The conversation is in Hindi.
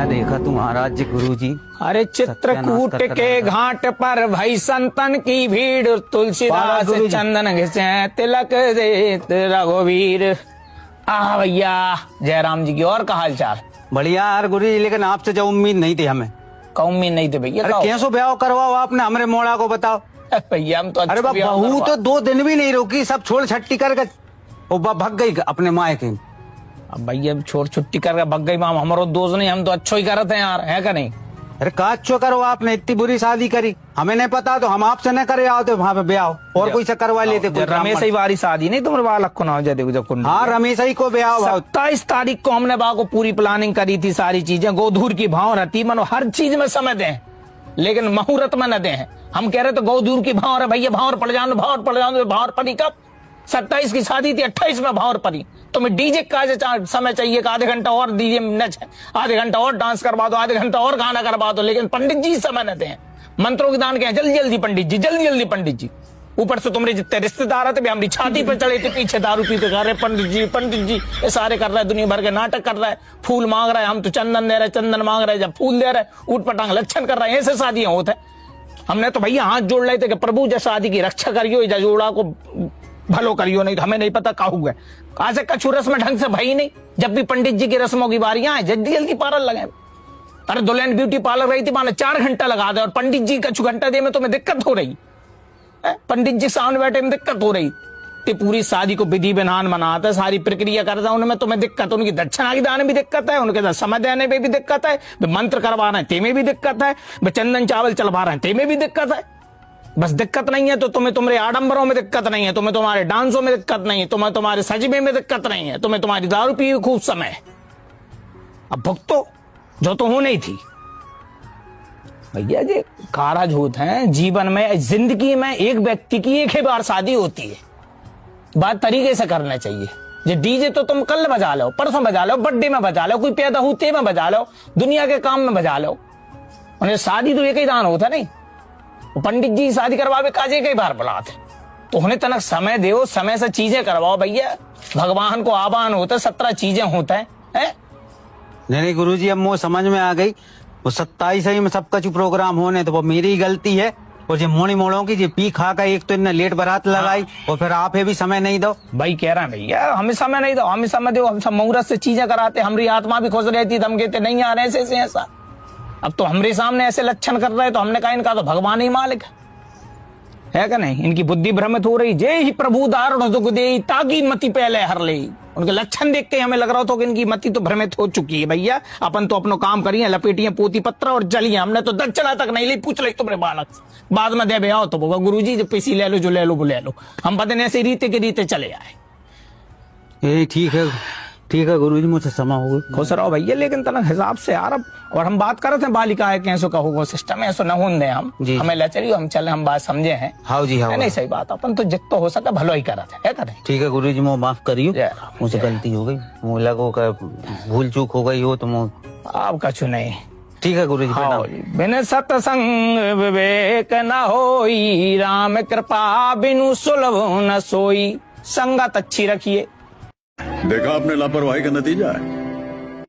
मैं देखा तू महाराज जी गुरु जी। अरे चित्रकूट के घाट पर भाई संतन की भीड़, तुलसीदास चंदन घिसे तिलक दे रघुवीर। भैया जयराम जी की और का हाल चाल? बढ़िया यार गुरु जी, लेकिन आपसे जो उम्मीद नहीं थी हमें। का उम्मीद नहीं थी भैया? अरे कैसो ब्याह करवाओ आपने हमरे मोड़ा को बताओ भैया। हम तो अरे बहू तो 2 दिन भी नहीं रुकी, सब छोड़ छट्टी करके भग गई अपने माए के। अब भैया छोड़ छुट्टी करके भग गई माम, हमारो दोस्त नहीं, हम तो अच्छो ही करते हैं यार, है का नहीं? अरे का अच्छो करो, आपने इतनी बुरी शादी करी, हमें नहीं पता तो हम आपसे न करे आओ तो वहाँ पे ब्याह और कोई से करवा लेते। रमेश ही वाली शादी नहीं तुम्हारे बालक को ना हो जाते जब? हाँ रमेश ही को ब्याह। 27 तारीख को हमने बाग को पूरी प्लानिंग करी थी, सारी चीजें गोधूर की भाव रहती, मनो हर चीज में समय दें लेकिन मुहूर्त में न दें। हम कह रहे तो गोधूर की भाव है भैया, भावर पड़ जाओ, भावर पड़ जाओ, भावर पड़ी कब? 27 की शादी थी, 28 में भावर पड़ी। तुम्हें डीजे का समय चाहिए, आधे घंटा और डीजे नच, आधे घंटा और डांस करवा दो, आधे घंटा और गाना करवा दो, लेकिन पंडित जी समय न दें। मंत्रों के दान के जल्दी जल्दी पंडित जी, जल्दी जल्दी पंडित जी। ऊपर से तुम्हारे जितने रिश्तेदार थे हमारी छाती पे चढ़े थे, पीछे दारू पीते कर रहे पंडित जी ये सारे कर रहा है, दुनिया भर के नाटक कर रहा है, फूल मांग रहा है, हम तो चंदन दे रहे, चंदन मांग रहे, जब फूल दे रहे ऊट पटांग लक्षण कर रहे हैं। ऐसे शादियां होते हैं। हमने तो भैया हाथ जोड़ रहे थे कि प्रभु जैसा शादी की रक्षा करियो, या जोड़ा को भलो करियो, नहीं तो हमें नहीं पता का हुआ। आज से कछु रस्म ढंग से भाई नहीं, जब भी पंडित जी की रस्मों की बारियां आए जल्दी जल्दी पार्लर लगे। अरे दुल्हन ब्यूटी पार्लर रही थी, माने 4 घंटा लगा दे और पंडित जी कछु घंटा दे में तुम्हें दिक्कत हो रही है, पंडित जी सामने बैठे में दिक्कत हो रही। पूरी शादी को विधि विधान मनाता, सारी प्रक्रिया करता, उनमें तुम्हें दिक्कत, उनकी दक्षिणा की दाने भी दिक्कत है, उनके समय देने में भी दिक्कत है, मंत्र करवा रहे हैं तेमें भी दिक्कत है, चंदन चावल चलवा रहे हैं तेमें भी दिक्कत है। बस दिक्कत नहीं है तो तुम्हें तुम्हारे आडंबरों में दिक्कत नहीं है, तुम्हें तुम्हारे डांसों में दिक्कत नहीं है, तुम्हें तुम्हारे सजमे में दिक्कत नहीं है, तुम्हें तुम्हारी दारू पी खूब समय। अब भुगतो जो तो हो नहीं थी भैया। जी कारज होते हैं जीवन में, जिंदगी में एक व्यक्ति की एक ही बार शादी होती है, बात तरीके से करना चाहिए। जे डीजे तो तुम कल बजा लो, परसों बजा लो, बर्थडे में बजा लो, कोई पैदा होते में बजा लो, दुनिया के काम में बजा लो, उन्हें शादी तो एक ही दान होता नहीं। पंडित जी शादी करवावे काजे कई बार बुलाते, तो उन्हें तनक समय दो, समय से चीजें करवाओ भैया। भगवान को आह्वान होता है, 17 चीजें होता है। नहीं गुरु जी, अब मुझे समझ में आ गई, वो 27 ही में सबका जो प्रोग्राम होने तो वो मेरी गलती है। और जो मोड़ी मोड़ों की जो पी खा का एक तो इतना लेट बारात लगाई, और फिर आप भी समय नहीं दो। भाई कह रहे हैं भैया हमें समय नहीं दो, हमें समय दो, हम सब मुहूर्त से चीजें कराते, हमारी आत्मा भी खुश रहती, हम कहते नहीं आ रहे ऐसे ऐसा। अब तो हमारे सामने ऐसे लक्षण कर रहे हैं तो हमने कहा इनका तो भगवान ही मालिक है क्या नहीं? इनकी बुद्धि भ्रमित हो रही। जय ही प्रभु दारुण दुख दे ताकि मति पहले हर ले। उनके लक्षण देख के हमें लग रहा था कि इनकी मति तो भ्रमित हो चुकी है। भैया अपन तो अपनो काम करिए, लपेटिए पोती पत्र और चलिए। हमने तो दक्षिणा तक नहीं ली, पूछ ली तुम्हारे बालक से, बाद में दे बे आओ तो बोगा गुरु जी जो पैसी ले लो, जो ले लो वो ले लो। हम पता नहीं ऐसे रीते के रीते चले आए। ठीक है गुरु जी, मुझसे समा हो गई। खुश रहो भैया, लेकिन तनक हिसाब से यार। अब और हम बात कर रहे थे बालिका है कैसो का होगा सिस्टम, ऐसो न होने हम जी। हमें ले चलिए, हम चले, हम बात समझे हैं। हाँ जी हाँ, नहीं सही बात, अपन तो जितना हो सका भलो ही करा था, है। ठीक है गुरु जी, मुझे माफ करियो, मुझसे गलती हो गई, मुझे लगो का भूल चूक हो गई हो तो आप कछु नहीं। ठीक है गुरु जी। बिन सत्संग विवेक न होई, राम कृपा बिनु सुलभ न सोई। संगत अच्छी रखिए। देखा आपने लापरवाही का नतीजा है।